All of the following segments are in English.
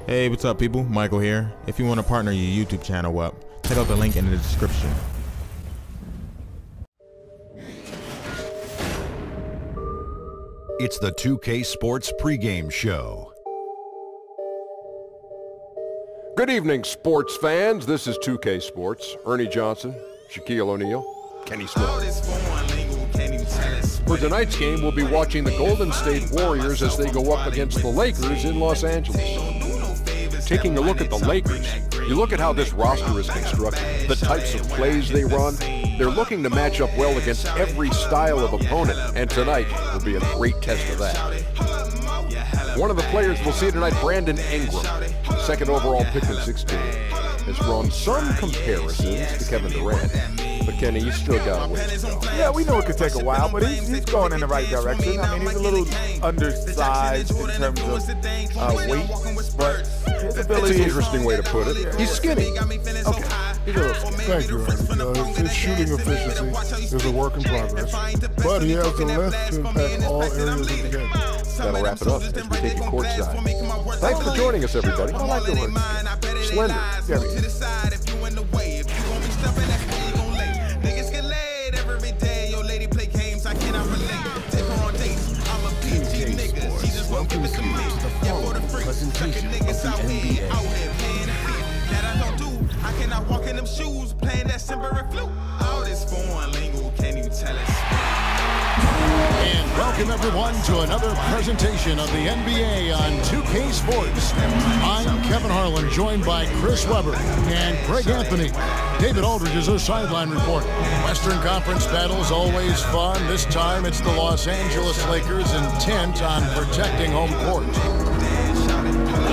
Hey, what's up, people? Michael here. If you want to partner your YouTube channel up, check out the link in the description. It's the 2K Sports pregame show. Good evening, sports fans. This is 2K Sports. Ernie Johnson, Shaquille O'Neal, Kenny Smith. For tonight's game, we'll be watching the Golden State Warriors as they go up against the Lakers in Los Angeles. Taking a look at the Lakers, you look at how this roster is constructed, the types of plays they run. They're looking to match up well against every style of opponent, and tonight will be a great test of that. One of the players we'll see tonight, Brandon Ingram, second overall pick in 16, has drawn some comparisons to Kevin Durant. But Kenny, you still got a ways to go. Yeah, we know it could take a while, but he's going in the right direction. I mean, he's a little undersized in terms of weight, but his ability... It's an interesting way to put it. He's skinny. Okay. He's a little skinny. Thank you, Ernie. His shooting efficiency is a work in progress, but he has the length to impact all areas of the game. That'll wrap it up as we take you courtside. Thanks for joining us, everybody. I like the word. Slender. There he is. Welcome to the following presentation of the NBA. That I don't do. I cannot walk in them shoes playing that cymbal flute. All this foreign lingo, can you tell us? And welcome everyone to another presentation of the NBA on 2K Sports. I'm Kevin Harlan, joined by Chris Webber and Greg Anthony. David Aldridge is our sideline report. Western Conference battles always fun. This time it's the Los Angeles Lakers intent on protecting home court.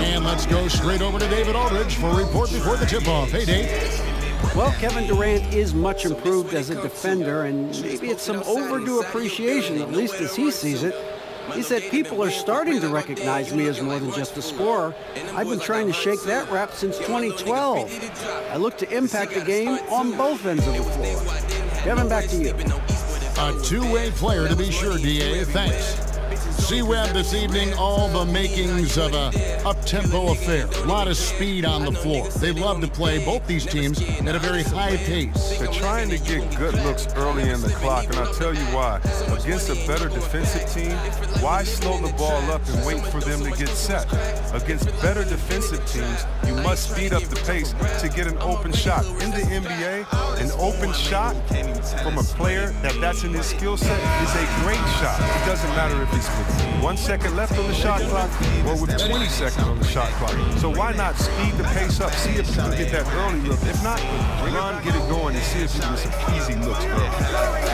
And let's go straight over to David Aldridge for a report before the tip-off. Hey, Dave. Well, Kevin Durant is much improved as a defender, and maybe it's some overdue appreciation, at least as he sees it. He said, people are starting to recognize me as more than just a scorer. I've been trying to shake that rap since 2012. I look to impact the game on both ends of the floor. Kevin, back to you. A two-way player to be sure, DA. Thanks. C-Web this evening, all the makings of a up-tempo affair. A lot of speed on the floor. They love to play, both these teams, at a very high pace. They're trying to get good looks early in the clock, and I'll tell you why. Against a better defensive team, why slow the ball up and wait for them to get set? Against better defensive teams, you must speed up the pace to get an open shot. In the NBA, an open shot from a player that's in his skill set is a great shot. It doesn't matter if it's with 1 second left on the shot clock or with 20 seconds on the shot clock. So why not speed the pace up, see if you can get that early look. If not, run, get it going, and see if you can get some easy looks early.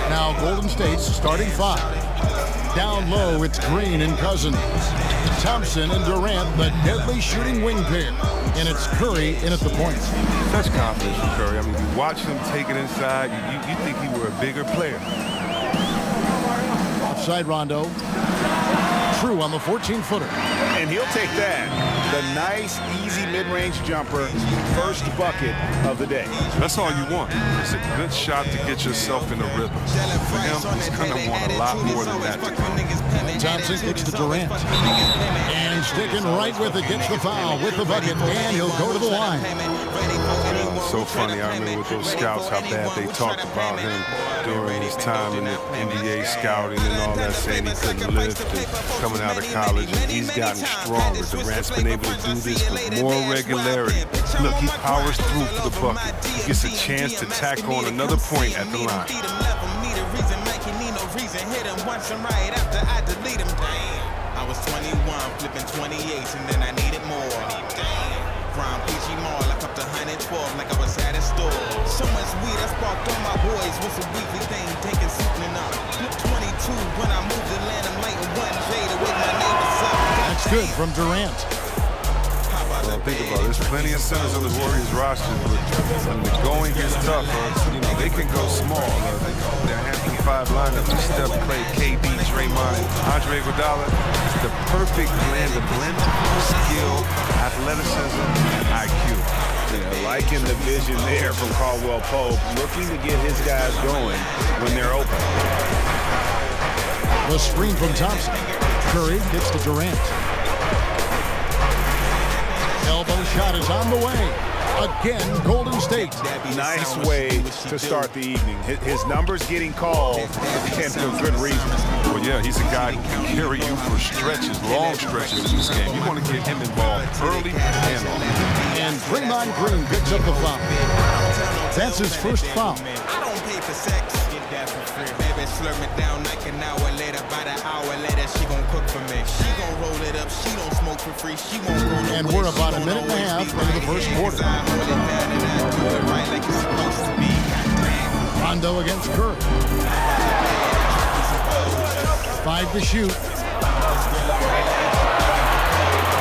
Now Golden State's starting five. Down low, it's Green and Cousins. Thompson and Durant, the deadly shooting wing pair. And it's Curry in at the point. Such confidence from Curry. I mean, you watch him take it inside, you think he were a bigger player. Offside Rondo. True on the 14-footer. And he'll take that. The nice, easy mid-range jumper, first bucket of the day. That's all you want. It's a good shot to get yourself in a rhythm. For him, he's going to want a lot more than that. Thompson kicks to Durant. And sticking right with it, gets the foul with the bucket, and he'll go to the line. So funny, I remember with those scouts how bad they talked about him during his time in the NBA scouting and all that, saying he couldn't lift and coming out of college, and he's gotten stronger. Durant's been able to do this with more regularity. Look, he powers through for the bucket. He gets a chance to tack on another point at the line. I was 21, flipping 28s, and then I needed more. From PG Mall, I cupped 112 like I was at a store. So much weed, I sparked on my boys. What's a weekly thing, taking something up. Flip 22 when I moved to land, I'm lighting one Jada with my neighbors up. That's good from Durant. Well, think about it. There's plenty of centers on the Warriors roster, but when the going gets tough, they can go small. Their handful five lineup, Steph, Clay, KD, Draymond, and Andre Iguodala. It's the perfect blend of skill, athleticism, and IQ. Yeah, liking the vision there from Caldwell Pope, looking to get his guys going when they're open. The screen from Thompson. Curry gets to Durant. shot is on the way. Again, Golden State. Nice way to start the evening. His numbers getting called, and for good reason. Well, yeah, he's a guy who can carry you for stretches, long stretches in this game. You want to get him involved early and often. And Draymond Green picks up the foul. That's his first foul. I don't pay for sex. Get that for free. Baby, slurp me down like an hour later. About an hour later, she gon' cook for me. She gon' roll it up. She don't smoke for free. She won't go no And way. we're about a minute and a half into the first quarter. I hold it down and I do it right like it's supposed to be. Rondo against Kerr. 5 to shoot.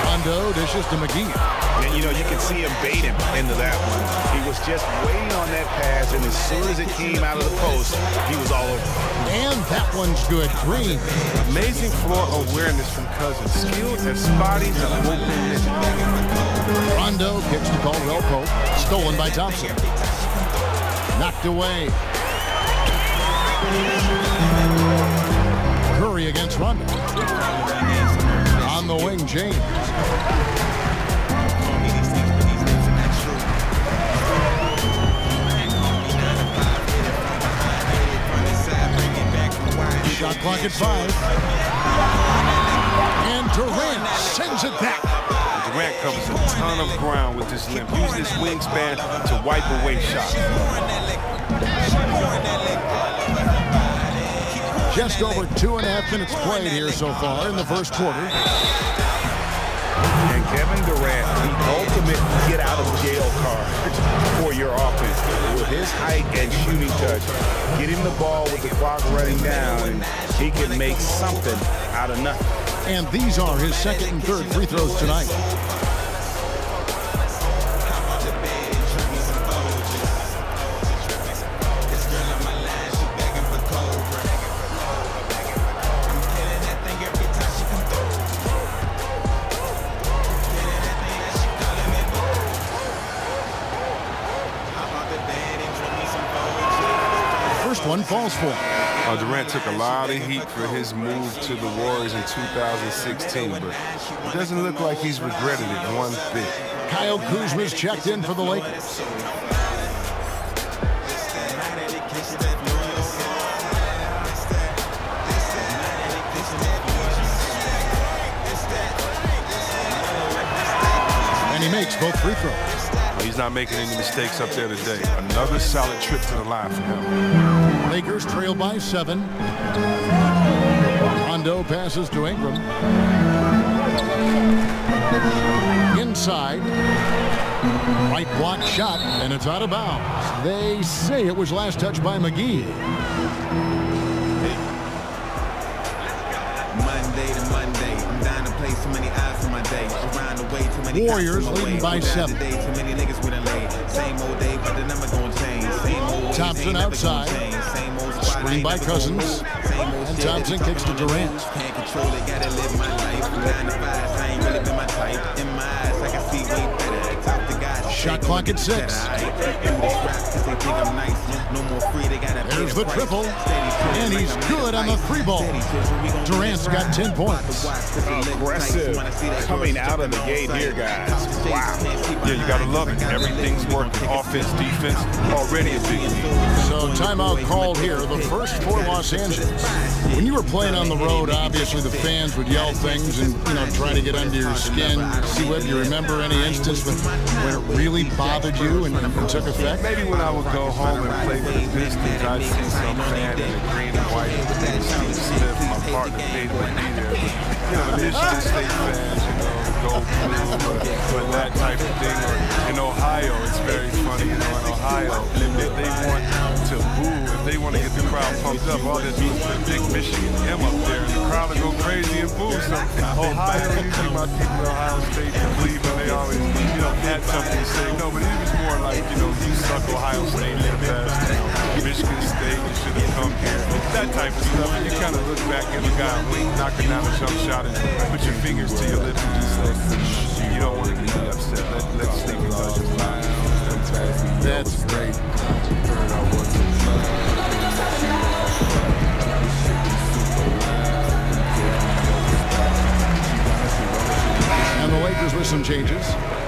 Rondo dishes to McGee. And, you know, you can see him bait him into that one. He was just waiting on that pass, and as soon as it came out of the post, he was all over. And that one's good. Green. Amazing floor awareness from Cousins. Skilled at spotting the open net. Rondo kicks to Caldwell Pope. Stolen by Thompson. Knocked away. Curry against Rondo. On the wing, James. Shot clock at 5. And Durant sends it back. Durant covers a ton of ground with this limp. Use this wingspan to wipe away shots. Just over 2.5 minutes played here so far in the first quarter. And Kevin Durant, the ultimate get-out-of-jail card for your offense. With his height and shooting touch, get him the ball with the clock running down, and he can make something out of nothing. And these are his second and third free throws tonight. One falls for. Durant took a lot of heat for his move to the Warriors in 2016, but it doesn't look like he's regretted it one bit. Kyle Kuzma's checked in for the Lakers. And he makes both free throws. He's not making any mistakes up there today. Another solid trip to the line for him. Lakers trail by 7. Rondo passes to Ingram. Inside. Right block shot, and it's out of bounds. They say it was last touched by McGee. Monday to Monday, I'm down to play so many eyes on my day. Around the way, too many Warriors leading by 7. Too many niggas with a lay. Same old day, but the number gon' change. Same old Thompson outside. Screen by Cousins. And Thompson kicks to Durant. Can't control it, gotta live my life. 9 to 5, I ain't really been my type. In my eyes, I can see way better. Top the guys. Shot clock at 6. There's the triple. And he's good on the 3 ball. Durant's got 10 points. Aggressive coming out of the gate here, guys. Wow. Yeah, you got to love it. Everything's working. Offense, defense, already a big deal. So timeout called here, the first for Los Angeles. When you were playing on the road, obviously the fans would yell things and, try to get under your skin. See whether you remember any instance when it really bothered you and took effect? Maybe when I would go home and play for the Pistons, I'd see some fan in the green and white. Steve Smith, my partner, Dave would be there. But, the Michigan State fans, go through, but that type of thing. Or in Ohio, it's very funny, in Ohio, if they want to boo, if they want to get the crowd pumped up, all they do is put a big Michigan M up there, and the crowd will go crazy and boo. So Ohio, usually my people in Ohio State and Cleveland, they always, had something to say. No, but it was more like, you suck Ohio State in the past. Michigan State, you should have come here. That type of stuff. And you kind of look back at the guy knocking down a jump shot and put your fingers to your lips and just say, you don't want to get upset. Let's sleep with us. That's great. And the Lakers with some changes.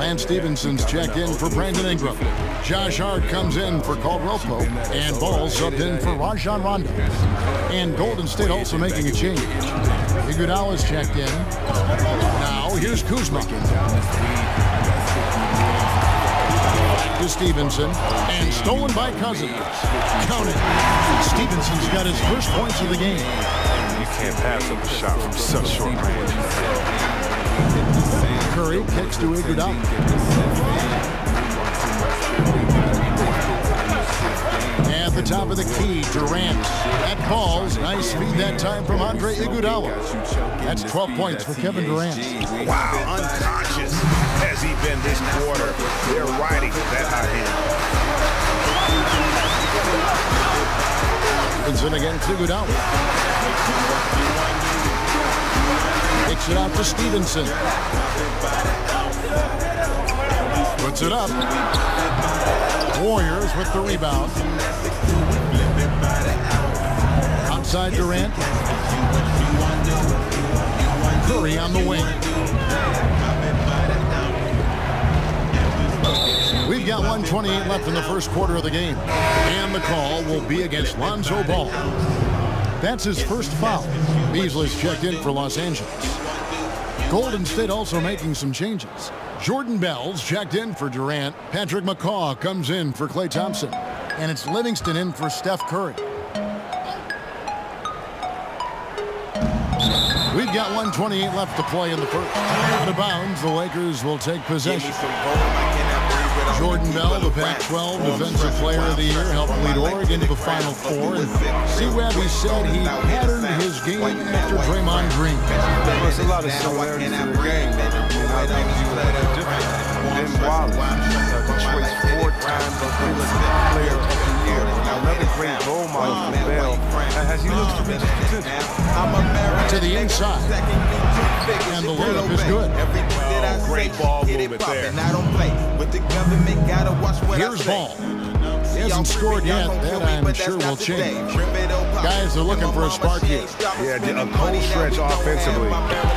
Lance Stephenson's checked in for Brandon Ingram. Josh Hart comes in for Caldwell Pope. And Ball subbed in for Rajon Rondo. And Golden State also making a change. Iguodala's checked in. Now here's Kuzma. To Stevenson, and stolen by Cousins. Counted. Stevenson's got his first points of the game. You can't pass up a shot from such short range. Curry kicks to Iguodala. At the top of the key, Durant at balls. Nice feed that time from Andre Iguodala. That's 12 points for Kevin Durant. Wow, unconscious has he been this quarter. They're riding that hot hand. Stevenson against Iguodala. Kicks it out to Stevenson. Puts it up. Warriors with the rebound. Outside Durant. Curry on the wing. We've got 1:28 left in the first quarter of the game. And the call will be against Lonzo Ball. That's his first foul. Beasley's checked in for Los Angeles. Golden State also making some changes. Jordan Bell's checked in for Durant. Patrick McCaw comes in for Klay Thompson. And it's Livingston in for Steph Curry. We've got 1:28 left to play in the first. Out of bounds, the Lakers will take possession. Jordan Bell, the Pac-12 Defensive Player of the Year, helped lead Oregon to the Final Four. And C. Webby said he patterned his game after Draymond Green. There's a lot of similarities to the game. Ben Wallace, Detroit's four-time Defensive Player of the Year. Another great role model for Bell as he looks to reach his potential. To the inside. And the layup is good. Great ball movement there. Here's Ball. He hasn't scored yet. That I'm sure will change. Guys are looking for a spark here. Yeah, a cold stretch offensively,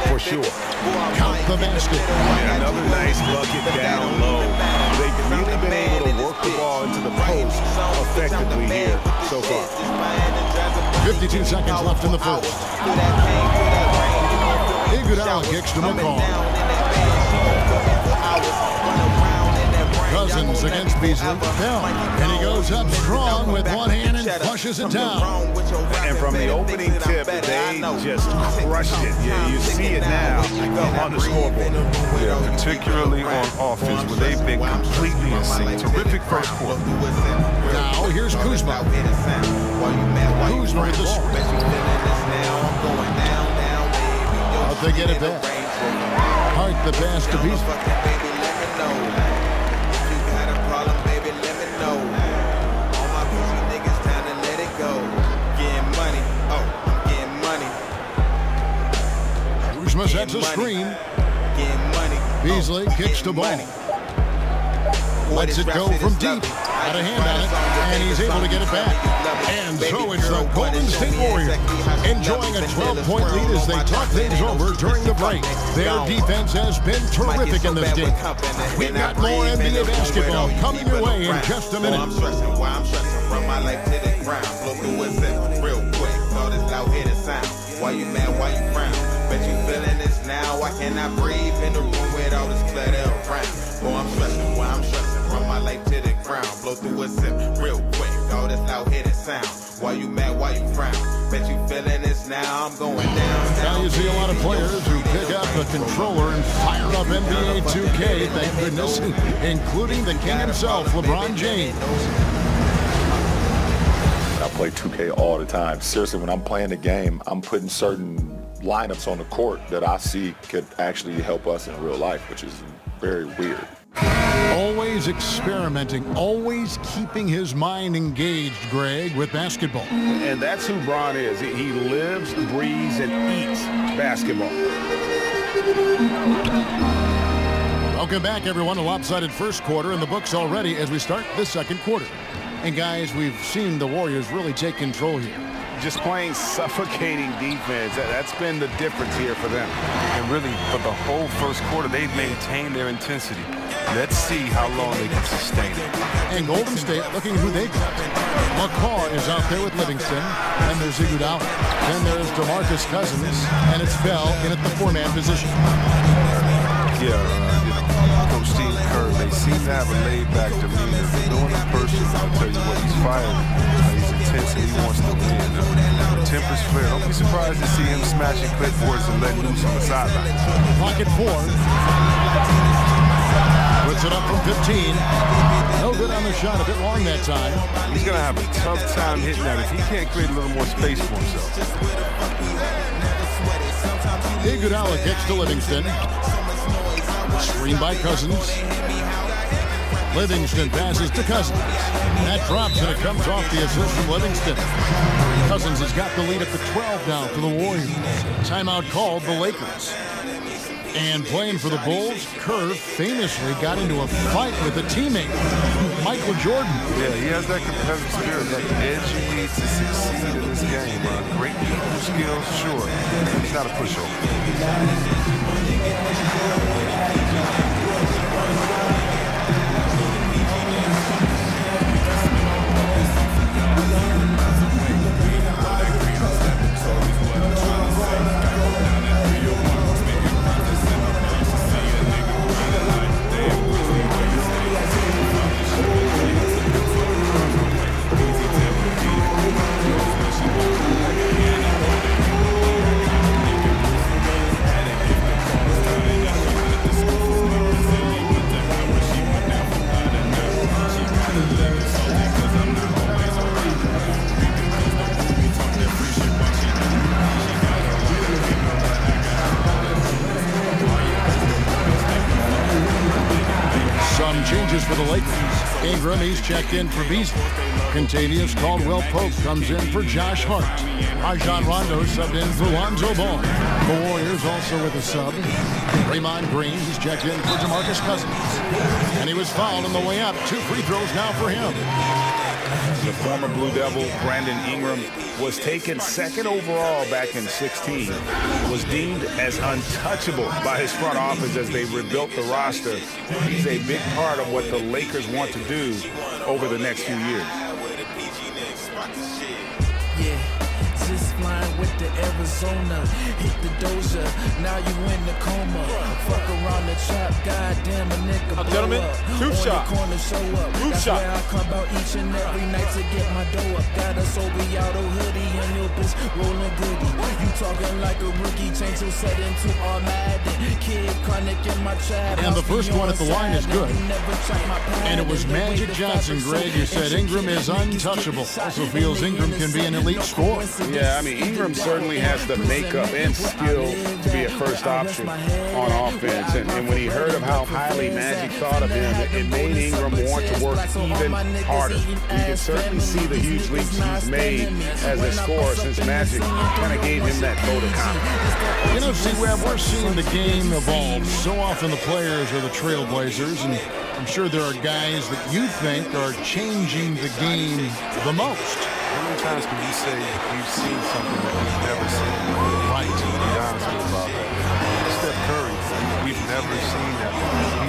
for sure. Count the basket. Yeah, another nice bucket down low. They've really been able to work the ball into the post effectively here so far. 52 seconds left in the first. Iguodala kicks to McCaw. Cousins against Beasley. Bell. And he goes up strong with one hand and flushes it down. And from the opening tip, they just crushed it. Yeah, you see it now on the scoreboard. Yeah, particularly on offense, where they've been completely in sync. Terrific first quarter. Now here's Kuzma. Kuzma with the screen. Out they get it back. Hart the pass to Beasley. Kuzma sets a screen. Beasley kicks to Ball. Lets it go from deep. Got a hand on it, and he's able to get it back. And so it's the Golden State Warriors enjoying a 12-point lead as they talk things over during the break. Their defense has been terrific in this game. We've got more NBA basketball coming your way in just a minute. I'm stressing, why I'm stressing, run my life to the ground. Blow through a zip real quick, all this loud hitting sound. Why you mad, why you frown? Bet you feeling this now. I cannot breathe in the room with all this clutter around. Oh, I'm stressing, why I'm stressing, run my life to the ground. Blow through a zip real quick, all this loud hitting sound. Why you mad, why you frown? Bet you feeling this now. I'm going down. Now you see a lot of players who pick up a controller and fire up NBA 2K, thank goodness, including the king himself, LeBron James. I play 2K all the time. Seriously, when I'm playing the game, I'm putting certain lineups on the court that I see could actually help us in real life, which is very weird. Always experimenting, always keeping his mind engaged, Greg, with basketball. And that's who Bron is. He lives, breathes, and eats basketball. Welcome back, everyone. A lopsided first quarter in the books already as we start the second quarter. And guys, we've seen the Warriors really take control here. Just playing suffocating defense. That's been the difference here for them. And really, for the whole first quarter, they've maintained their intensity. Let's see how long they can sustain it. And Golden State looking who they got. McCaw is out there with Livingston. And there's Iguodala. Then there's DeMarcus Cousins. And it's Bell in at the 4-man position. Yeah, Coach Steve Kerr, they seem to have a laid-back demeanor. Knowing the person, I'll tell you what, he's fired. He's intense and he wants to win. Temper's flare. Don't be surprised to see him smashing clipboards and letting loose on the sideline. Pocket 4. Puts it up from 15. No good on the shot. A bit long that time. He's going to have a tough time hitting that if he can't create a little more space for himself. Iguodala kicks to Livingston. Screen by Cousins. Livingston passes to Cousins. That drops and it comes off the assist from Livingston. Cousins has got the lead up to 12 now for the Warriors. Timeout called the Lakers. And playing for the Bulls, Kerr famously got into a fight with a teammate, Michael Jordan. Yeah, he has that competitive spirit, that edge you need to succeed in this game. Great people skills, sure. He's not a pushover. Changes for the Lakers. Ingram, he's checked in for Beasley. Contavious Caldwell-Pope comes in for Josh Hart. Rajon Rondo subbed in for Lonzo Ball. The Warriors also with a sub. Draymond Green, he's checked in for DeMarcus Cousins. And he was fouled on the way up. 2 free throws now for him. The former Blue Devil, Brandon Ingram, was taken 2nd overall back in 16, was deemed as untouchable by his front office as they rebuilt the roster. He's a big part of what the Lakers want to do over the next few years. Yeah, just flying with the Arizona, hit the doja, now you in the coma. Fuck around the trap, goddamn a nigga. Gentlemen, hoop shot. Hoop shot. I come out each and every night to get my dough up. Got a Sobe auto hoodie and your bitch rolling goodie. You talking like a rookie, change your setting to automatic. Kid chronic in my trap. And the first one at the line is good. And it was Magic Johnson, Greg, who said Ingram is untouchable. Also feels Ingram can be an elite scorer. Yeah, I mean, Ingram certainly has the makeup and skill to be a first option on offense. And when he heard of how highly Magic thought of him, it made Ingram want to work even harder. You can certainly see the huge leaps he's made as a scorer since Magic kind of gave him that vote of confidence. You know, C-Web, we're seeing the game evolve. So often the players are the trailblazers, and I'm sure there are guys that you think are changing the game the most. How many times can you say you've seen something that we've never seen? Right, to be honest with you about that. Steph Curry, we've never seen that.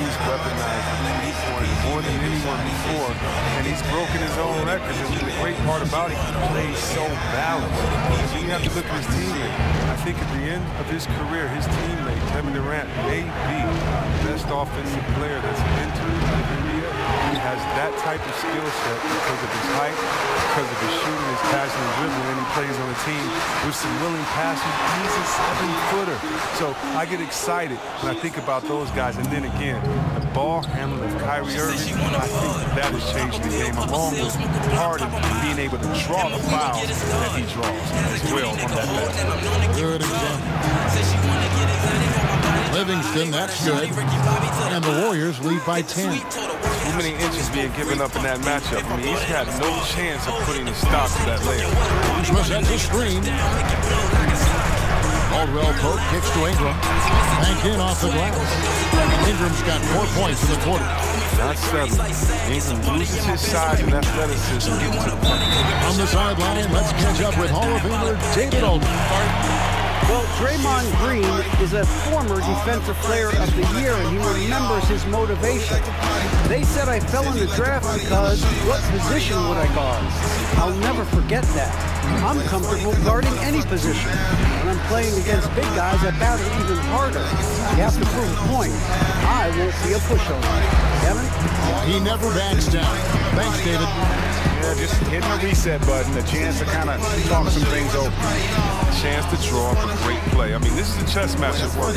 He's weaponized three-point more than anyone before, and he's broken his own records. And the great part about it, he plays so balanced. And you have to look at his teammate. I think at the end of his career, his teammate, Kevin Durant, may be the best offensive player that's entered the NBA. He has that type of skill set because of his height, because of his shooting, his passing, and dribbling, and he plays on a team with some willing passers. He's a 7-footer. So I get excited when I think about those guys. And then again, the ball handling of Kyrie Irving, I think that has changed the game, along with Harden being able to draw the fouls that he draws as well on that basket. Good example. Livingston, that's good. And the Warriors lead by 10. Too many inches being given up in that matchup. I mean, he's got no chance of putting a stop to that layup. Kuzma sets a screen. Caldwell-Pope kicks to Ingram. Banked in off the glass. Ingram's got 4 points in the quarter. Not 7. Ingram loses his size and athleticism. On the sideline, let's catch up with Hall of Famer David Aldridge. Well, Draymond Green is a former Defensive Player of the Year, and he remembers his motivation. They said I fell in the draft because what position would I guard? I'll never forget that. I'm comfortable guarding any position. When I'm playing against big guys, I battle even harder. You have to prove a point. I won't be a pushover. Kevin? He never backs down. Thanks, David. Yeah, just hitting the reset button, a chance to kind of talk some things over. Chance to draw up a great play. I mean, this is a chess match at work.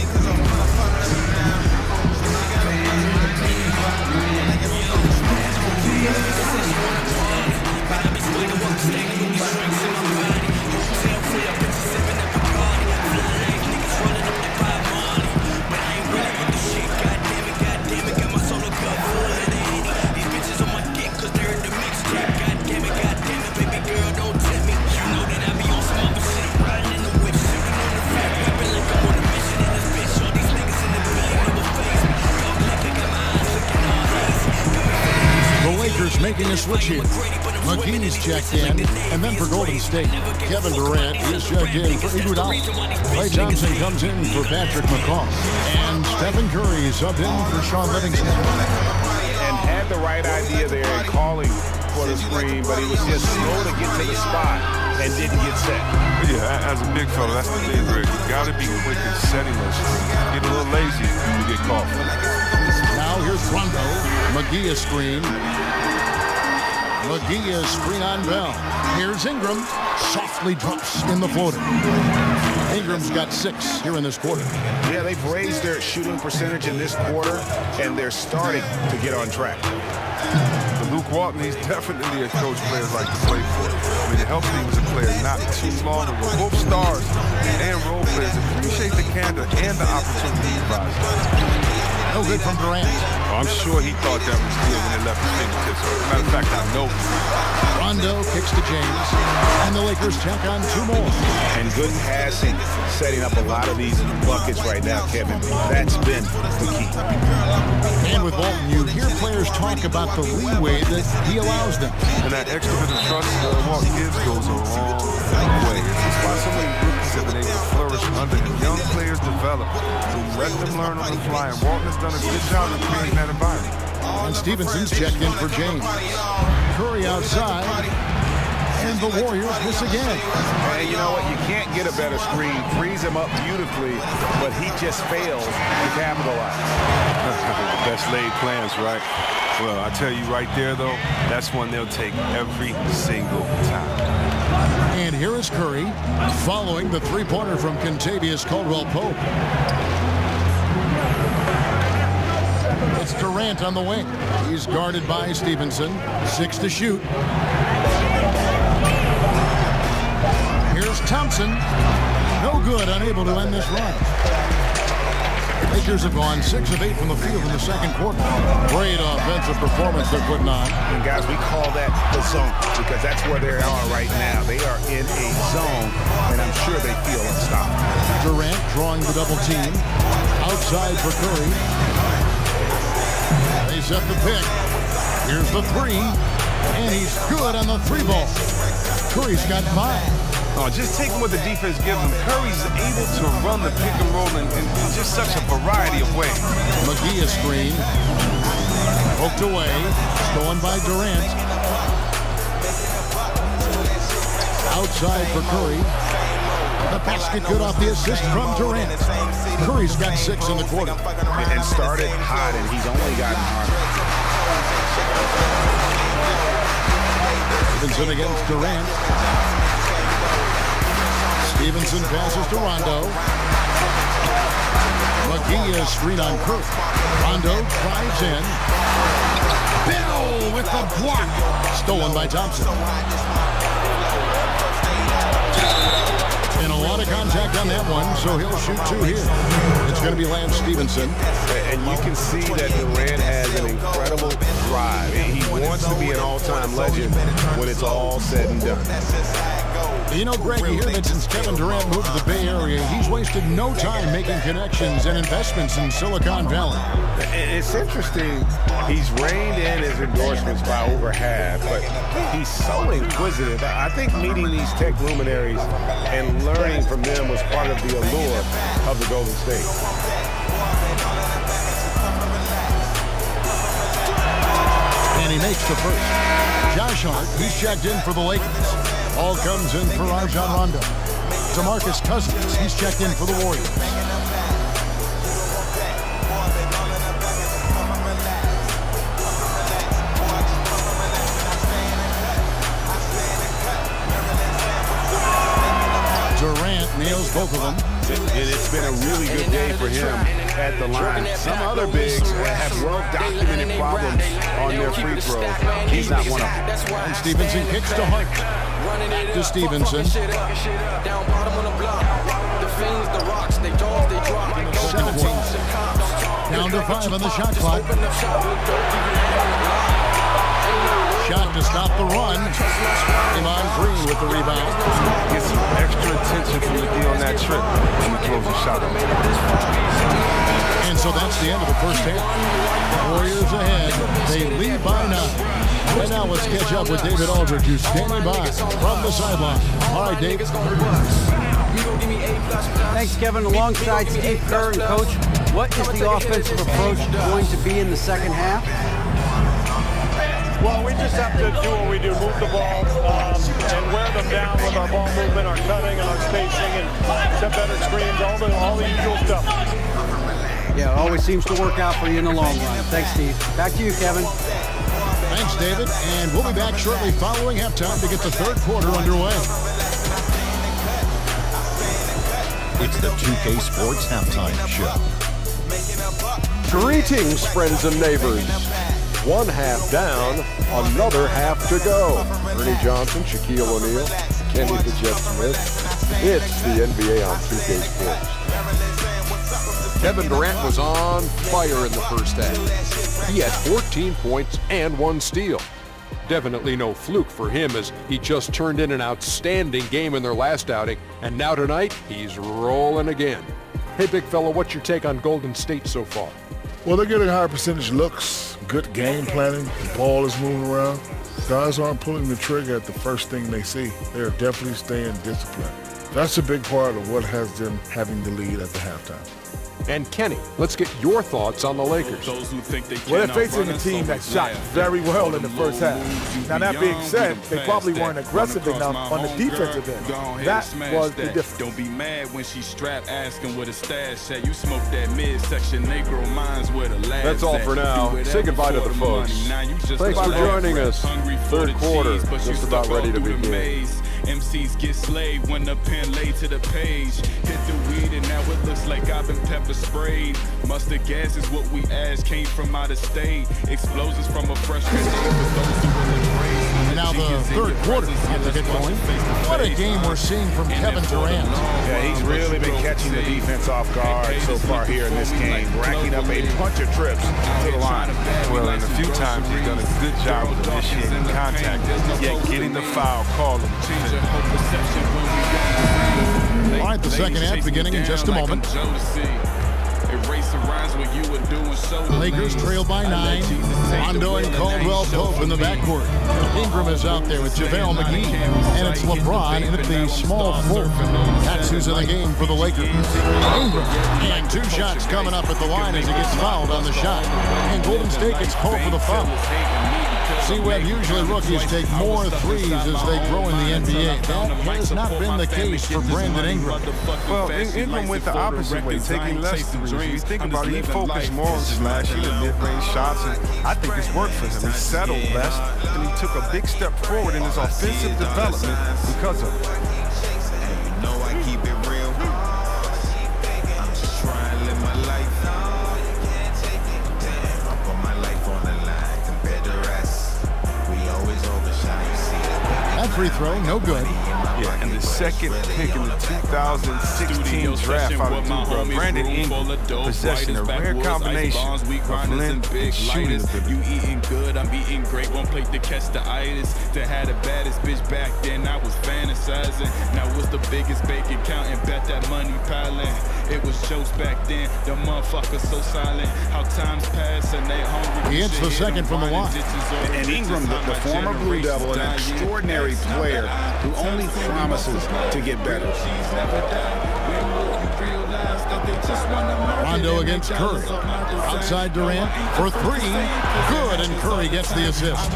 Making a switch here. McGee's checked in, and then for Golden State, Kevin Durant is checked in for Iguodala. Klay Thompson comes in for Patrick McCaw, and Stephen Curry subbed in for Sean Livingston. And had the right idea there in calling for the screen, but he was just slow to get to the spot and didn't get set. Yeah, as a big fella, that's the thing, Greg. You got to be quick in setting those screens. Get a little lazy, you get caught. Now here's Rondo. McGee a screen. McGee is screen on Bell. Here's Ingram. Softly drops in the floater. Ingram's got 6 here in this quarter. Yeah, they've raised their shooting percentage in this quarter, and they're starting to get on track. Luke Walton, he's definitely a coach players like to play for. I mean, it helps that he was a player not too long ago. Both stars and role players appreciate the candor and the opportunity he provides. No good from Durant. Oh, I'm sure he thought that was good when they left his fingertips. Matter of fact, I know. Rondo kicks to James, and the Lakers check on 2 more. And good passing, setting up a lot of these buckets right now, Kevin. That's been the key. And with Walton, you hear players talk about the leeway that he allows them. And that extra bit of trust Walton gives goes a long way. That's why so many rookies have been able to flourish under him. Young players develop. So let them learn on the fly, and Walton has done a good job of creating that environment. And Stevenson's checked in for James. Curry outside, and the Warriors miss again. And you know what? You can't get a better screen. Frees him up beautifully, but he just fails to capitalize. The best laid plans, right? Well, I tell you right there, though, that's one they'll take every single time. And here is Curry, following the 3-pointer from Kentavious Caldwell-Pope. It's Durant on the wing. He's guarded by Stevenson. 6 to shoot. Here's Thompson. No good, unable to end this run. Lakers have gone 6 of 8 from the field in the second quarter. Great offensive performance they're putting on. And guys, we call that the zone because that's where they are right now. They are in a zone, and I'm sure they feel unstoppable. Durant drawing the double team. Outside for Curry. They set the pick. Here's the 3, and he's good on the 3-ball. Curry's got 5. Oh, just taking what the defense gives him. Curry's able to run the pick and roll in just such a variety of ways. McGee a screen. Poked away. Stolen by Durant. Outside for Curry. The basket good off the assist from Durant. Curry's got 6 in the quarter. And started hot, and he's only gotten harder. Stevenson against Durant. Stevenson passes to Rondo. McGee is screen on Curry. Rondo drives in. Bell with the block. Stolen by Thompson. And a lot of contact on that one, so he'll shoot 2 here. It's going to be Lance Stevenson. And you can see that Durant has an incredible drive. He wants to be an all-time legend when it's all said and done. You know, Greg, you hear that since Kevin Durant moved to the Bay Area, he's wasted no time making connections and investments in Silicon Valley. It's interesting. He's reined in his endorsements by over half, but he's so inquisitive. I think meeting these tech luminaries and learning from them was part of the allure of the Golden State. And he makes the first. Josh Hart, he's checked in for the Lakers. Ball comes in for Rajon Rondo. DeMarcus Cousins, he's checked in for the Warriors. Durant nails both of them. It's been a really good day for him at the line. Some other bigs have well-documented problems on their free throws. He's not one of them. And Stevenson kicks to Hart. To Stevenson. 17. Down to 5 on the shot clock. Shot to stop the run. Draymond Green with the rebound. Get some extra attention from the D on that trip when he throws a shot on it. And so that's the end of the first half. Warriors ahead. They lead by 9. Right now, let's catch up with David Aldridge, who's standing by from the sideline. All right, Dave. Thanks, Kevin. Alongside Steve Kerr and Coach, what is the offensive approach going to be in the second half? Well, we just have to do what we do, move the ball and wear them down with our ball movement, our cutting, and our spacing, and set better screens, all the usual stuff. Yeah, it always seems to work out for you in the long run. Thanks, Steve. Back to you, Kevin. Thanks, David. And we'll be back shortly following halftime to get the third quarter underway. It's the 2K Sports Halftime Show. Greetings, friends and neighbors. One half down, another half to go. Ernie Johnson, Shaquille O'Neal, Kenny the Jet Smith. It's the NBA on 2K Sports. Kevin Durant was on fire in the first half. He had 14 points and 1 steal. Definitely no fluke for him, as he just turned in an outstanding game in their last outing, and now tonight he's rolling again. Hey, big fella, what's your take on Golden State so far? Well, they're getting higher percentage looks, good game planning, the ball is moving around. Guys aren't pulling the trigger at the first thing they see. They're definitely staying disciplined. That's a big part of what has them having the lead at the halftime. And Kenny, let's get your thoughts on the Lakers. Well, they're facing a team that shot very well in the first half. Now, that being said, they probably weren't aggressive enough on the defensive end. That was the difference. Don't be mad when she strapped, asking what a stash at. You smoke that midsection Negro minds where the last. That's all for now. Say goodbye to the folks. Thanks for joining us. Third quarter, just about ready to begin. MCs get slayed when the pen laid to the page. Hit the weed and now it looks like I've been pepper sprayed. Mustard gas is what we asked, came from out of state. Explosions from a freshman day for those who were in the grade. And now the third quarter has to get going. What a game we're seeing from Kevin Durant. Yeah, he's really been catching the defense off guard so far here in this game, racking up a bunch of trips to the line. Well, and a few times he's done a good job of initiating contact, yet getting the foul called him. All right, the second half beginning in just a moment. Lakers trail by 9. Rondo and Caldwell Pope in the backcourt. Ingram is out there with JaVale McGee. And it's LeBron in at the small forward. That's who's in the game for the Lakers. Ingram. And 2 shots coming up at the line as he gets fouled on the shot. And Golden State gets called for the foul. C-Web, usually rookies take more threes as they grow in the NBA. That has not been the case for Brandon Ingram. Well, Ingram went the opposite way, taking less threes. If you think about it, he focused more on slashing and mid-range shots, and I think it's worked for him. He settled less, and he took a big step forward in his offensive development because of it. You know I keep it real. I'm just trying to live my life. I put my life on the line compared to rest. We always overshine. That free throw, no good. Yeah, and the second pick in the 2016 draft out of Duke, Brandon Ingram, possessing a rare combination of length and shooting ability. You eating good, I'm eating great. One plate to catch the itis. To have the baddest bitch back then, I was fantasizing. Now what's the biggest bank account and bet that money piling? It was jokes back then, the motherfuckers so silent. How times pass and they hungry. He hits the second from the line. And Ingram, the former Blue Devil, an extraordinary player who only promises to get better. Rondo against Curry. Outside Durant for three. Good, and Curry gets the assist.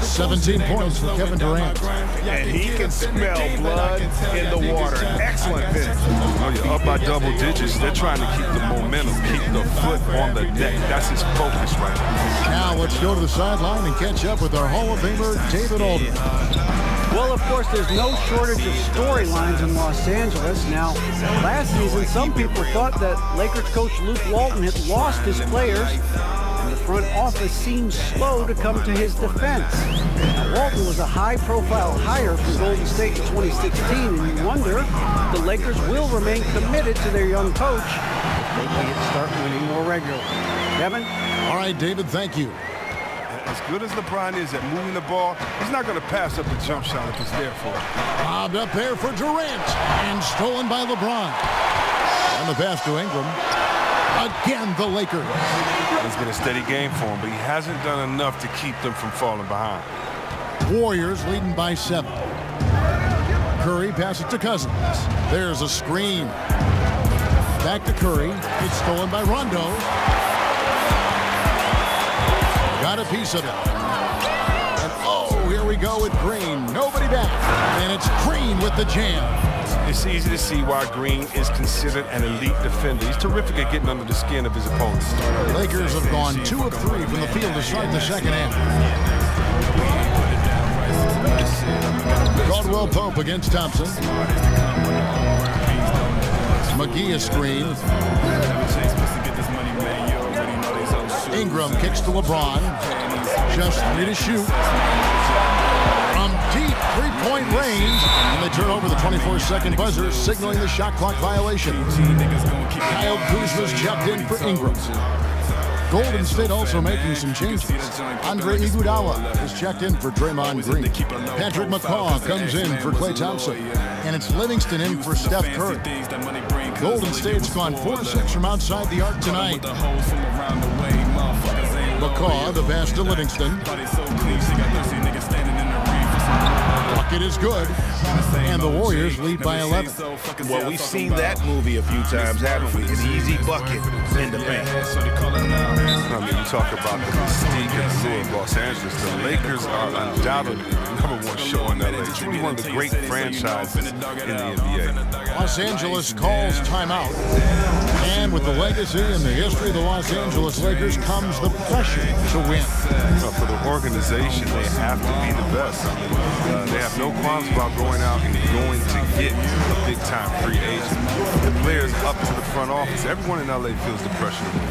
17 points for Kevin Durant. And he can smell blood in the water. Excellent finish. Oh, you're up by double digits. They're trying to keep the momentum, keep the foot on the deck. That's his focus right now. Now let's go to the sideline and catch up with our Hall of Famer, David Aldridge. Well, of course, there's no shortage of storylines in Los Angeles. Now, last season, some people thought that Lakers coach Luke Walton had lost his players, and the front office seemed slow to come to his defense. Now, Walton was a high-profile hire from Golden State in 2016, and you wonder if the Lakers will remain committed to their young coach if they can start winning more regularly. Kevin? All right, David, thank you. As good as LeBron is at moving the ball, he's not going to pass up a jump shot if it's there for him. Lobbed up there for Durant, and stolen by LeBron. And the pass to Ingram. Again, the Lakers. It's been a steady game for him, but he hasn't done enough to keep them from falling behind. Warriors leading by 7. Curry passes to Cousins. There's a screen. Back to Curry. It's stolen by Rondo. Got a piece of it. And oh, here we go with Green. Nobody back. And it's Green with the jam. It's easy to see why Green is considered an elite defender. He's terrific at getting under the skin of his opponents. Lakers have gone 2 of 3 from the field to start the second half. Caldwell Pope against Thompson. McGee a screen. Ingram kicks to LeBron. Just 3 to shoot. From deep three-point range. And they turn over the 24-second buzzer, signaling the shot clock violation. Kyle Kuzma's checked in for Ingram. Golden State also making some changes. Andre Iguodala is checked in for Draymond Green. Patrick McCaw comes in for Klay Thompson. And it's Livingston in for Steph Curry. Golden State's gone 4 of 6 from outside the arc tonight. McCaw, the pass to Livingston. Bucket is good. And the Warriors lead by 11. Well, we've seen that movie a few times, haven't we? An easy bucket in the paint. I mean, you talk about the mystique and allure of Los Angeles. The Lakers are undoubtedly the #1 show in LA. Truly one of the great franchises in the NBA. Los Angeles calls timeout. And with the legacy and the history of the Los Angeles Lakers comes the pressure to win. For the organization, they have to be the best. They have no qualms about going out and going to get a big-time free agent. The players up to the front office, everyone in LA feels the pressure to win.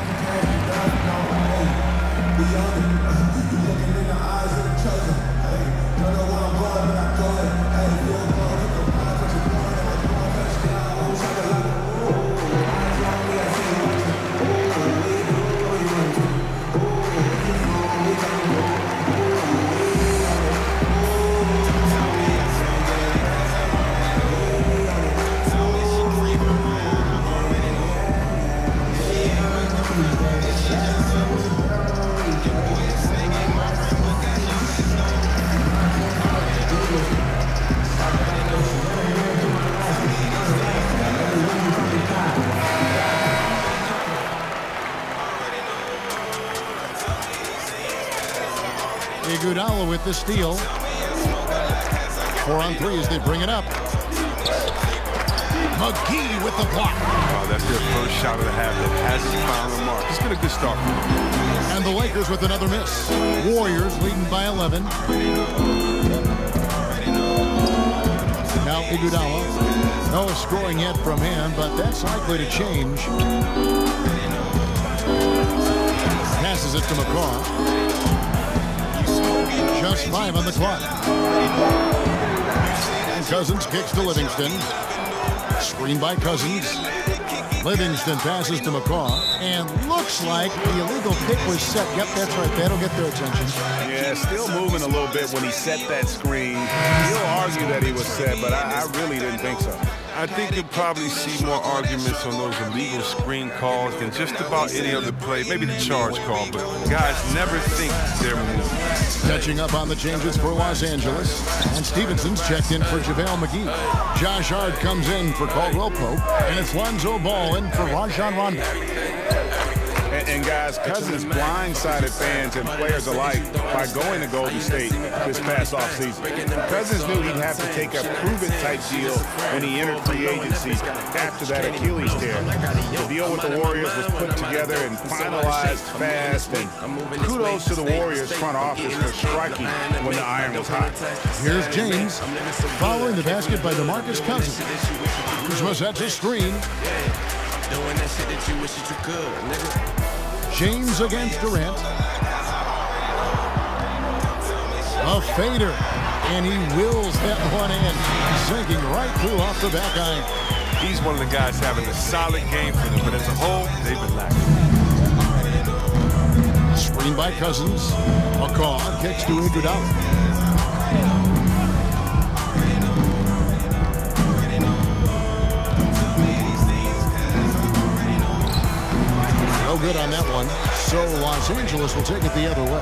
Iguodala with the steal. 4 on 3 as they bring it up. McGee with the block. Oh, that's their first shot of the half that hasn't found the mark. It's been a good start. And the Lakers with another miss. Warriors leading by 11. Now Iguodala. No scoring yet from him, but that's likely to change. Passes it to McCaw. Just 5 on the clock. Cousins kicks to Livingston. Screen by Cousins. Livingston passes to McCaw, and looks like the illegal kick was set. Yep, that's right. That'll get their attention. Yeah, still moving a little bit when he set that screen. He'll argue that he was set, but I really didn't think so. I think you'll probably see more arguments on those illegal screen calls than just about any other play. Maybe the charge call, but guys never think they're moving. Catching up on the changes for Los Angeles, and Stevenson's checked in for JaVale McGee. Josh Hart comes in for Caldwell Pope, and it's Lonzo Ball in for Rajon Rondo. And guys, Cousins blindsided fans and players alike by going to Golden State this past offseason. Cousins knew he'd have to take a prove-it-type deal when he entered free agency after that Achilles tear. The deal with the Warriors was put together and finalized fast, and kudos to the Warriors front office for striking when the iron was hot. Here's James, following the basket by DeMarcus Cousins. Kuzma sets a screen. Doing that shit that you wish that you could, nigga. James against Durant. A fader, and he wills that one in, sinking right through off the back iron. He's one of the guys having a solid game for them, but as a whole, they've been lacking. Screen by Cousins. McCaw kicks to Iguodala. Good on that one. So Los Angeles will take it the other way.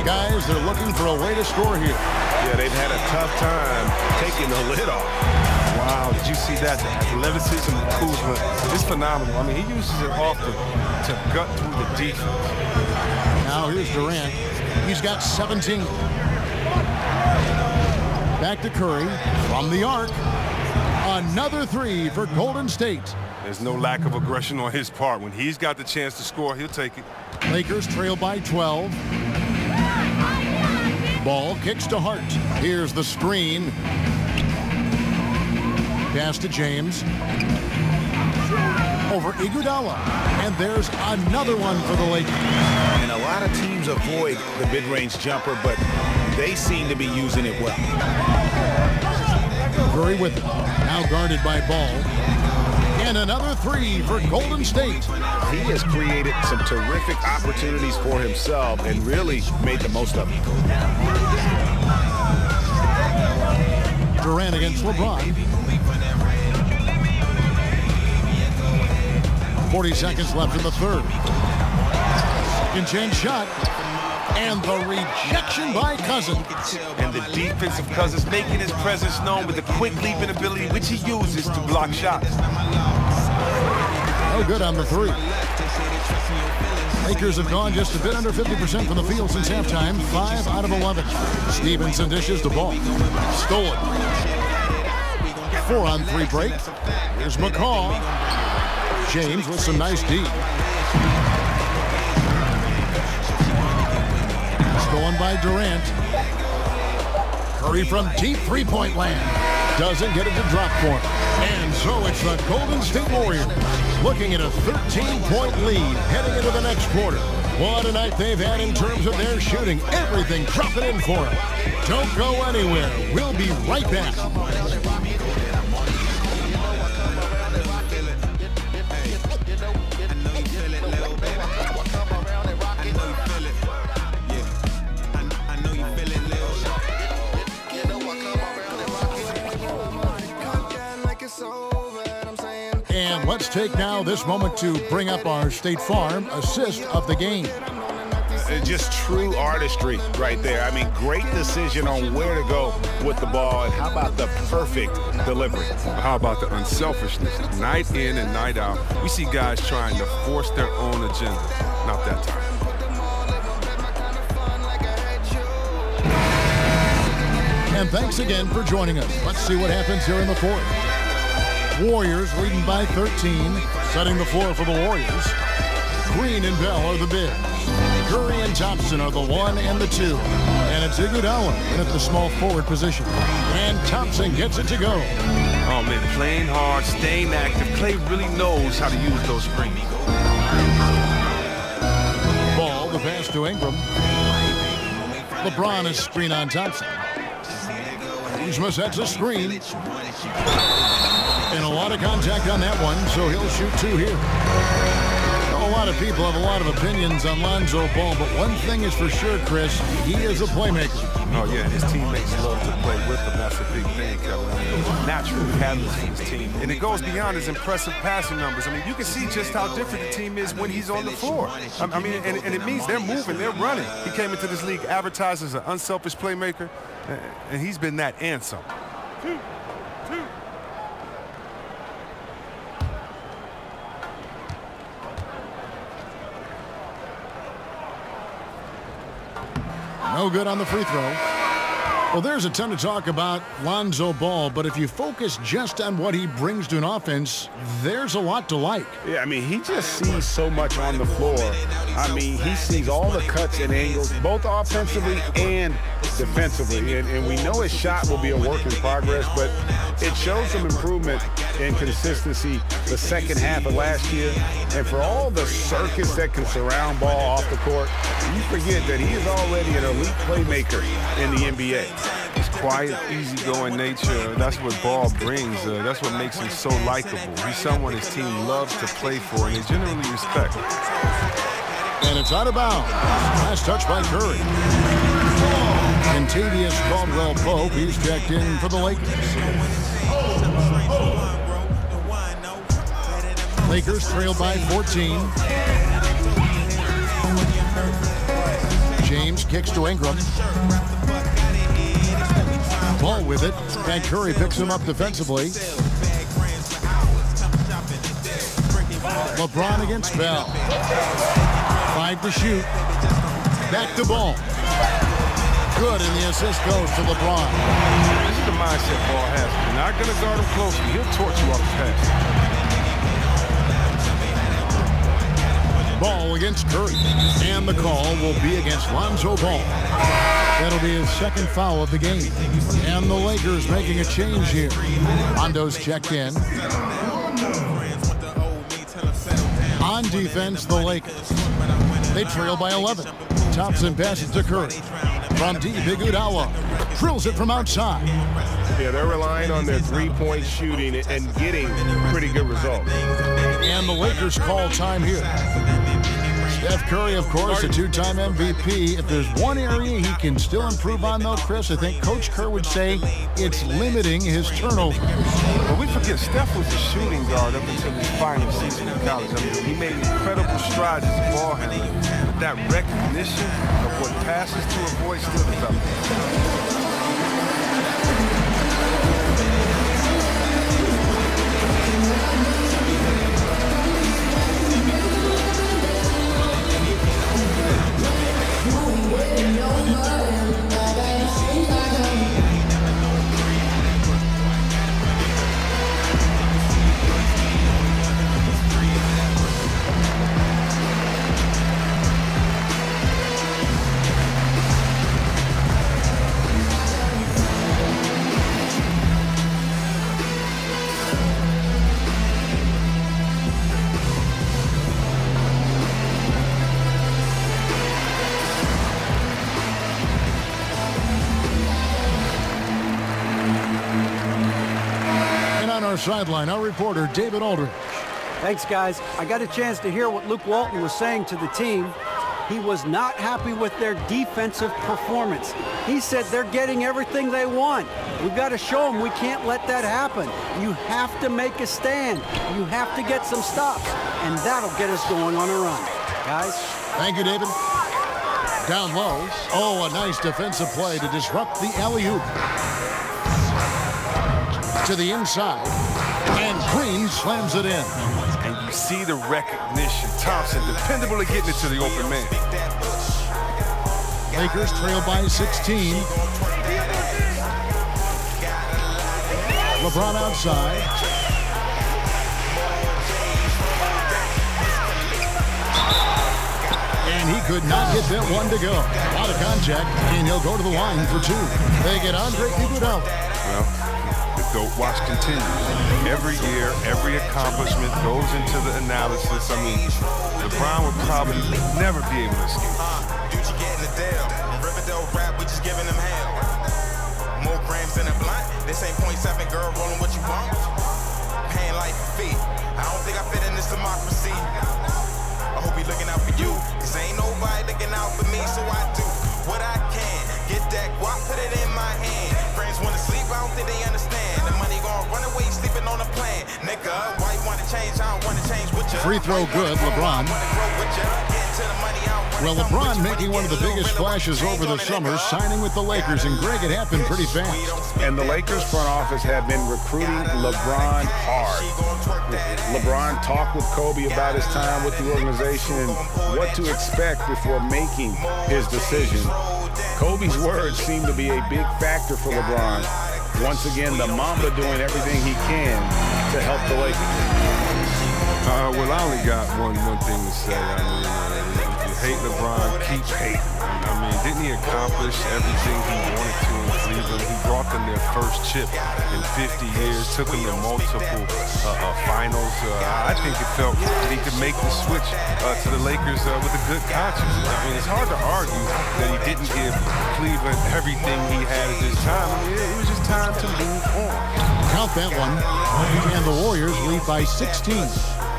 Guys, they're looking for a way to score here. Yeah, they've had a tough time taking the lid off. Wow, did you see that? The athleticism of Kuzma is phenomenal. I mean, he uses it often to gut through the defense. Now here's Durant. He's got 17. Back to Curry from the arc. Another three for Golden State. There's no lack of aggression on his part. When he's got the chance to score, he'll take it. Lakers trail by 12. Ball kicks to Hart. Here's the screen. Pass to James. Over Iguodala. And there's another one for the Lakers. And a lot of teams avoid the mid-range jumper, but they seem to be using it well. Curry with it. Now guarded by Ball. And another three for Golden State. He has created some terrific opportunities for himself and really made the most of it. Durant against LeBron. 40 seconds left in the third. Second chance shot. And the rejection by Cousins. And the defensive Cousins making his presence known with the quick leaping ability which he uses to block shots. No good on the three. Lakers have gone just a bit under 50% from the field since halftime. 5 out of 11. Stevenson dishes the ball. Stolen. 4-on-3 break. Here's McCaw. James with some nice D. Stolen by Durant. Curry from deep three-point land. Doesn't get it to drop for him. And so it's the Golden State Warriors looking at a 13-point lead heading into the next quarter. What a night they've had in terms of their shooting. Everything dropping in for them. Don't go anywhere. We'll be right back. And let's take now this moment to bring up our State Farm assist of the game. Just true artistry right there. I mean, great decision on where to go with the ball, and how about the perfect delivery? How about the unselfishness? Night in and night out, we see guys trying to force their own agenda. Not that time. And thanks again for joining us. Let's see what happens here in the fourth. Warriors leading by 13, setting the floor for the Warriors. Green and Bell are the bigs. Curry and Thompson are the 1 and the 2. And it's Iguodala in at the small forward position. And Thompson gets it to go. Oh, man, playing hard, staying active. Clay really knows how to use those screens. Ball, the pass to Ingram. LeBron is screen on Thompson. Kuzma sets a screen. And a lot of contact on that one, so he'll shoot 2 here. A lot of people have a lot of opinions on Lonzo Ball, but one thing is for sure, Chris, he is a playmaker. Oh, yeah, and his teammates love to play with him. That's a big thing, Kevin. I mean, he's a natural catalyst for his team. And it goes beyond his impressive passing numbers. I mean, you can see just how different the team is when he's on the floor. I mean, and it means they're moving, they're running. He came into this league advertised as an unselfish playmaker, and he's been that and some. No good on the free throw. Well, there's a ton to talk about Lonzo Ball, but if you focus just on what he brings to an offense, there's a lot to like. Yeah, I mean, he just sees so much on the floor. I mean, he sees all the cuts and angles, both offensively and defensively. And we know his shot will be a work in progress, but it shows some improvement and consistency the second half of last year. And for all the circus that can surround Ball off the court, you forget that he is already an elite playmaker in the NBA. His quiet, easygoing nature, that's what Ball brings. That's what makes him so likable. He's someone his team loves to play for, and they generally respect. And it's out of bounds. Last touch by Curry. Contavious Caldwell-Pope, he's checked in for the Lakers. Lakers trail by 14. James kicks to Ingram. Ball with it, and Curry picks him up defensively. LeBron against Bell. 5 to shoot. Back to Ball. Good, and the assist goes to LeBron. This is the mindset Ball has. You're not going to guard him closely. He'll torch you off the pass. Ball against Curry. And the call will be against Lonzo Ball. That'll be his second foul of the game. And the Lakers making a change here. Lonzo's checked in. On defense, the Lakers. They trail by 11. Thompson passes to Curry. From deep, Iguodala drills it from outside. Yeah, they're relying on their three-point shooting and getting pretty good results. And the Lakers call time here. Steph Curry, of course, a 2-time MVP. If there's one area he can still improve on, though, Chris, I think Coach Kerr would say it's limiting his turnovers. But we forget Steph was a shooting guard up until his final season in college. I mean, he made incredible strides as a ball handler. But that recognition of what passes to avoid still developing. Sideline, our reporter, David Aldridge. Thanks, guys. I got a chance to hear what Luke Walton was saying to the team. He was not happy with their defensive performance. He said they're getting everything they want. We've got to show them we can't let that happen. You have to make a stand. You have to get some stops, and that'll get us going on a run. Guys? Thank you, David. Down low. Oh, a nice defensive play to disrupt the alley-oop. To the inside, and Green slams it in. And you see the recognition. Thompson dependable at getting it to the open man. Lakers trail by 16. LeBron outside. And he could not get that one to go. A lot of contact, and he'll go to the line for 2. They get Andre Iguodala. Well, the GOAT watch continues. Every year, every accomplishment goes into the analysis. I mean, LeBron would probably never be able to escape. Gucci getting the deal. Riverdale rap, we just giving them hell. More grams than a blind. Baby girl, rolling what you want. Paying life fee. I don't think I fit in this democracy. I hope he looking out for you, cause ain't nobody looking out for me, so I do what I can. Get that guap, put it in my hand. Friends wanna sleep, I don't think they understand. The money gon' run away, sleeping on a plan. Nigga, why you wanna change? I don't wanna change with you. Free throw good, LeBron. Well, LeBron making one of the biggest splashes over the summer, signing with the Lakers, and Greg, it happened pretty fast. And the Lakers front office have been recruiting LeBron hard. LeBron talked with Kobe about his time with the organization and what to expect before making his decision. Kobe's words seem to be a big factor for LeBron. Once again, the Mamba doing everything he can to help the Lakers. Well, I only got one thing to say. I mean, if you hate LeBron, keep hating. I mean, didn't he accomplish everything he wanted to in Cleveland? He brought them their first chip in 50 years, took them to multiple finals. I think it felt he could make the switch to the Lakers with a good conscience. I mean, it's hard to argue that he didn't give Cleveland everything he had at this time. I mean, it was just time to move on. Count that one. And the Warriors lead by 16.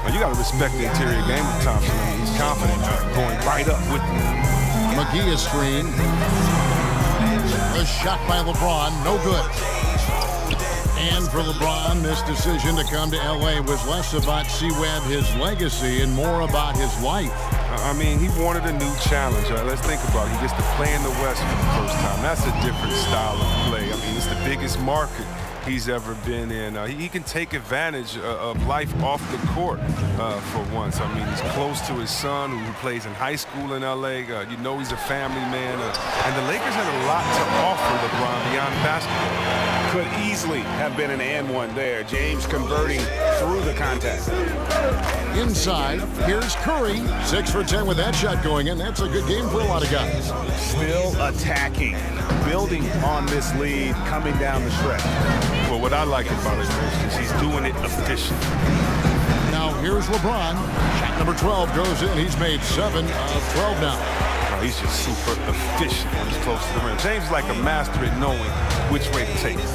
Well, you got to respect the interior game of Thompson. I mean, he's confident going right up with him. McGee is screen. A shot by LeBron, no good. And for LeBron, this decision to come to LA was less about C-Webb, his legacy, and more about his life. I mean, he wanted a new challenge. Let's think about it. He gets to play in the West for the first time. That's a different style of play. I mean, it's the biggest market he's ever been in. He can take advantage of life off the court for once. I mean, he's close to his son who plays in high school in LA. You know he's a family man. And the Lakers had a lot to offer LeBron beyond basketball. Could easily have been an and one there. James converting through the contact. Inside, here's Curry. 6 for 10 with that shot going in. That's a good game for a lot of guys. Still attacking, building on this lead, coming down the stretch. Well, what I like about it is he's doing it efficient. Now here's LeBron. Shot number 12 goes in. He's made 7 of 12 now. He's just super efficient when he's close to the rim. James is like a master at knowing which way to take it.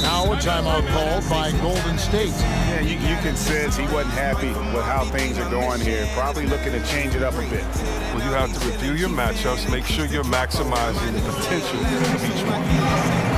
Now a timeout called by Golden State. Yeah, you can sense he wasn't happy with how things are going here. Probably looking to change it up a bit. Well, you have to review your matchups, make sure you're maximizing the potential of each one.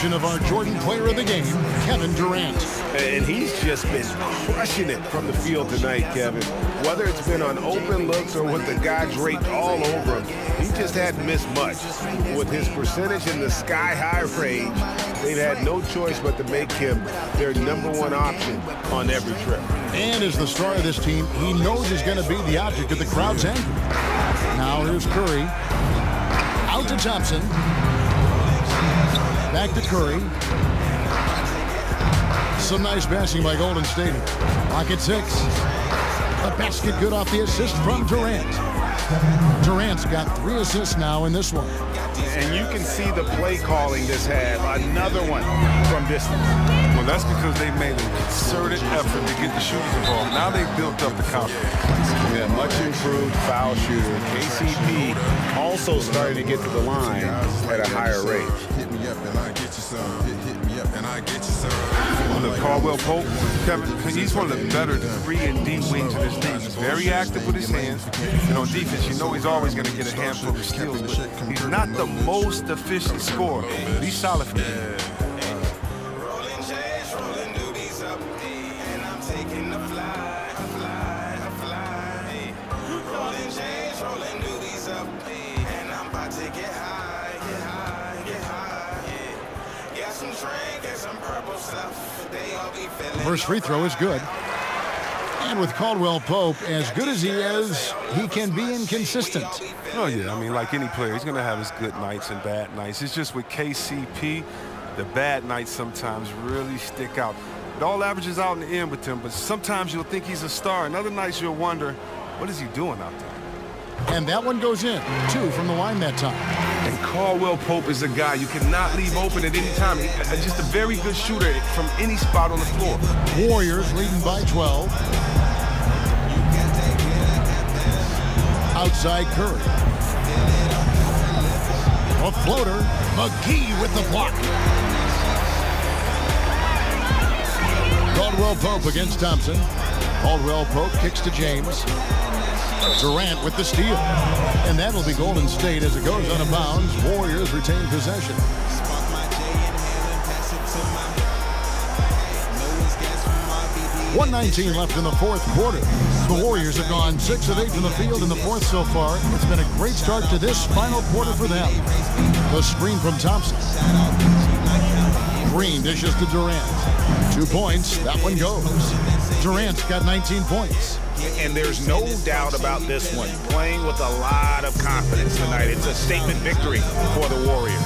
Of our Jordan Player of the Game, Kevin Durant. And he's just been crushing it from the field tonight, Kevin. Whether it's been on open looks or with the guy draped all over him, he just hadn't missed much. With his percentage in the sky-high range, they've had no choice but to make him their #1 option on every trip. And as the star of this team, he knows he's going to be the object of the crowd's anger. Now here's Curry. Out to Thompson. Back to Curry. Some nice passing by Golden State. Clock at 6. A basket good off the assist from Durant. Durant's got 3 assists now in this one. And you can see the play calling this half. Another one from distance. Well, that's because they made a concerted effort to get the shooters involved. Now they've built up the confidence. Yeah, much improved foul shooter. KCP also starting to get to the line at a higher rate. Hit me up and I get you some. Hit me up and I get you some. Look, Caldwell Pope, Kevin, he's one of the better 3 and D wings in this league. He's very active with his hands. And on defense, you know he's always going to get a handful of steals, but he's not the most efficient scorer. He's solid for him. First free throw is good. And with Caldwell Pope, as good as he is, he can be inconsistent. Oh, yeah. I mean, like any player, he's going to have his good nights and bad nights. It's just with KCP, the bad nights sometimes really stick out. It all averages out in the end with him, but sometimes you'll think he's a star, and other nights you'll wonder, what is he doing out there? And that one goes in. 2 from the line that time. And Caldwell Pope is a guy you cannot leave open at any time. He's just a very good shooter from any spot on the floor. Warriors leading by 12. Outside Curry. A floater. McGee with the block. Caldwell Pope against Thompson. Caldwell Pope kicks to James. Durant with the steal. And that'll be Golden State as it goes out of bounds. Warriors retain possession. 1:19 left in the fourth quarter. The Warriors have gone 6 of 8 from the field in the fourth so far. It's been a great start to this final quarter for them. The screen from Thompson. Green dishes to Durant. 2 points. That one goes. Durant's got 19 points. And there's no doubt about this one. Playing with a lot of confidence tonight. It's a statement victory for the Warriors.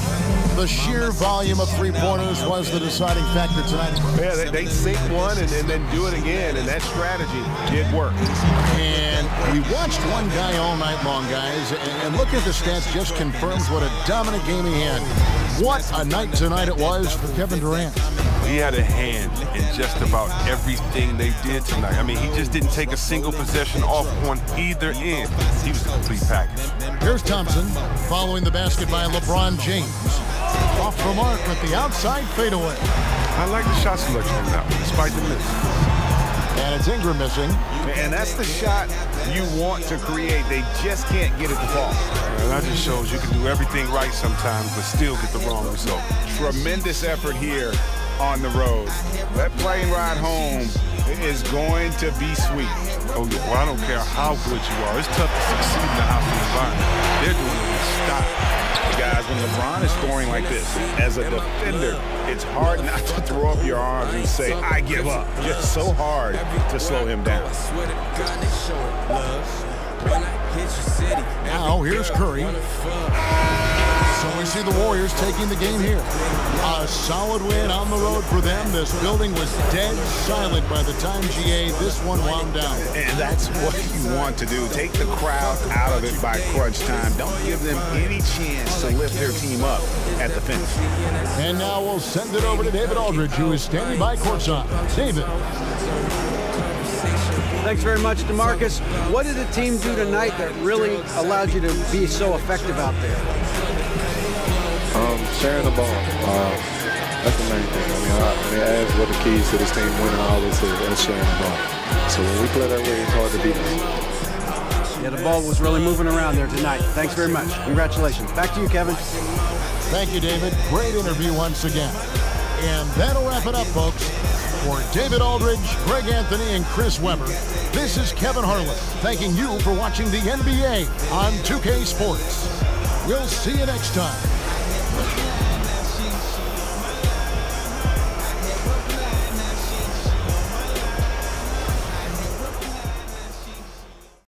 The sheer volume of three-pointers was the deciding factor tonight. Yeah, they sink one and then do it again, and that strategy did work. And we watched one guy all night long, guys, and looking at the stats just confirms what a dominant game he had. What a night tonight it was for Kevin Durant. He had a hand in just about everything they did tonight. I mean, he just didn't take a single possession off on either end. He was a complete package. Here's Thompson following the basket by LeBron James. Off the mark with the outside fadeaway. I like the shot selection now, despite the miss. And it's Ingram missing. And that's the shot you want to create. They just can't get it to fall. And that just shows you can do everything right sometimes, but still get the wrong result. Tremendous effort here on the road. That plane ride home is going to be sweet. Oh, yeah. Well, I don't care how good you are. It's tough to succeed in the hostile environment. They're doing it in style. Guys, when LeBron is scoring like this, as a defender, it's hard not to throw up your arms and say, I give up. Just so hard to slow him down. Now, here's Curry. So we see the Warriors taking the game here. A solid win on the road for them. This building was dead silent by the time, GA, this one wound down. And that's what you want to do. Take the crowd out of it by crunch time. Don't give them any chance to lift their team up at the finish. And now we'll send it over to David Aldridge, who is standing by courtside. David. Thanks very much, DeMarcus. What did the team do tonight that really allowed you to be so effective out there? Sharing the ball. That's the main thing. I mean, as what the keys to this team winning all this is, that's sharing the ball. So when we play that way, it's hard to beat us. Yeah, the ball was really moving around there tonight. Thanks very much. Congratulations. Back to you, Kevin. Thank you, David. Great interview once again. And that'll wrap it up, folks. For David Aldridge, Greg Anthony, and Chris Webber, this is Kevin Harlan thanking you for watching the NBA on 2K Sports. We'll see you next time.